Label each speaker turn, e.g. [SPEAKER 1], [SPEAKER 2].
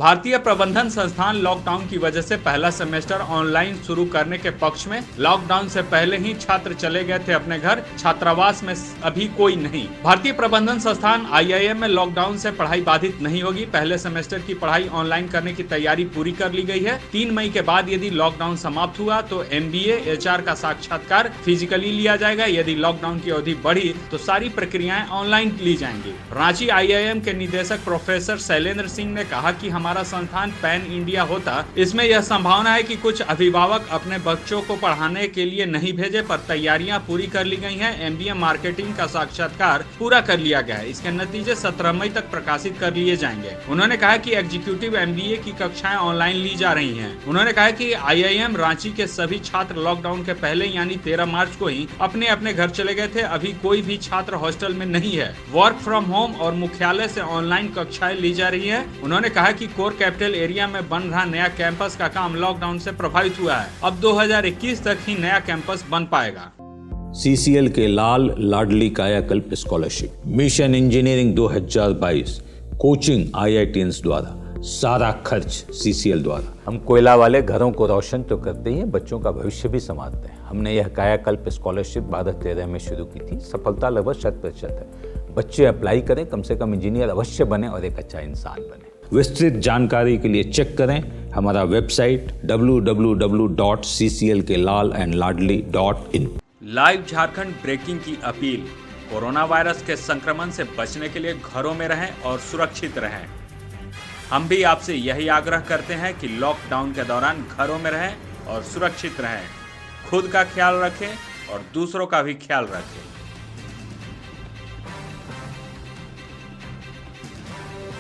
[SPEAKER 1] भारतीय प्रबंधन संस्थान लॉकडाउन की वजह से पहला सेमेस्टर ऑनलाइन शुरू करने के पक्ष में। लॉकडाउन से पहले ही छात्र चले गए थे अपने घर, छात्रावास में अभी कोई नहीं। भारतीय प्रबंधन संस्थान IIM में लॉकडाउन से पढ़ाई बाधित नहीं होगी। पहले सेमेस्टर की पढ़ाई ऑनलाइन करने की तैयारी पूरी कर ली गई है। 3 मई के बाद यदि लॉकडाउन समाप्त हुआ तो MBA HR का साक्षात्कार फिजिकली लिया जाएगा। यदि लॉकडाउन की अवधि बढ़ी तो सारी प्रक्रियाएं ऑनलाइन ली जाएंगी। रांची IIM के निदेशक प्रोफेसर शैलेंद्र सिंह ने कहा कि हमारा संस्थान पैन इंडिया होता, इसमें यह संभावना है कि कुछ अभिभावक अपने बच्चों को पढ़ाने के लिए नहीं भेजे, पर तैयारियां पूरी कर ली गई हैं। MBA मार्केटिंग का साक्षात्कार पूरा कर लिया गया है। इसके नतीजे 17 मई तक प्रकाशित कर लिए जाएंगे। उन्होंने कहा कि एग्जीक्यूटिव MBA की कक्षाएं ऑनलाइन ली जा रही हैं। उन्होंने कहा कि IIM रांची के सभी छात्र लॉकडाउन के पहले यानी 13 मार्च को ही अपने अपने घर चले गए थे। अभी कोई भी छात्र हॉस्टल में नहीं है। वर्क फ्रॉम होम और मुख्यालय से ऑनलाइन कक्षाएं ली जा रही है। उन्होंने कहा कि कोर कैपिटल एरिया में बन रहा नया कैंपस का काम लॉकडाउन से प्रभावित हुआ है। अब 2021 तक ही नया कैंपस बन पाएगा।
[SPEAKER 2] CCL के लाल लाडली कायाकल्प scholarship, mission engineering 2022, coaching IITians द्वारा, सारा खर्च CCL द्वारा। हम कोयला वाले घरों को रोशन तो करते ही हैं, बच्चों का भविष्य भी संवारते हैं। हमने यह कायाकल्प स्कॉलरशिप 2013 में शुरू की थी। सफलता लगभग 100% है। बच्चे अप्लाई करें, कम से कम इंजीनियर अवश्य बने और एक अच्छा इंसान बने। विस्तृत जानकारी के लिए चेक करें हमारा website www.cclkelalandladli.in।
[SPEAKER 1] Live Jharkhand breaking की अपील। कोरोना वायरस के संक्रमण से बचने के लिए घरों में रहें और सुरक्षित रहें। हम भी आपसे यही आग्रह करते हैं कि लॉकडाउन के दौरान घरों में रहें और सुरक्षित रहें। खुद का ख्याल रखें और दूसरों का भी ख्याल रखें।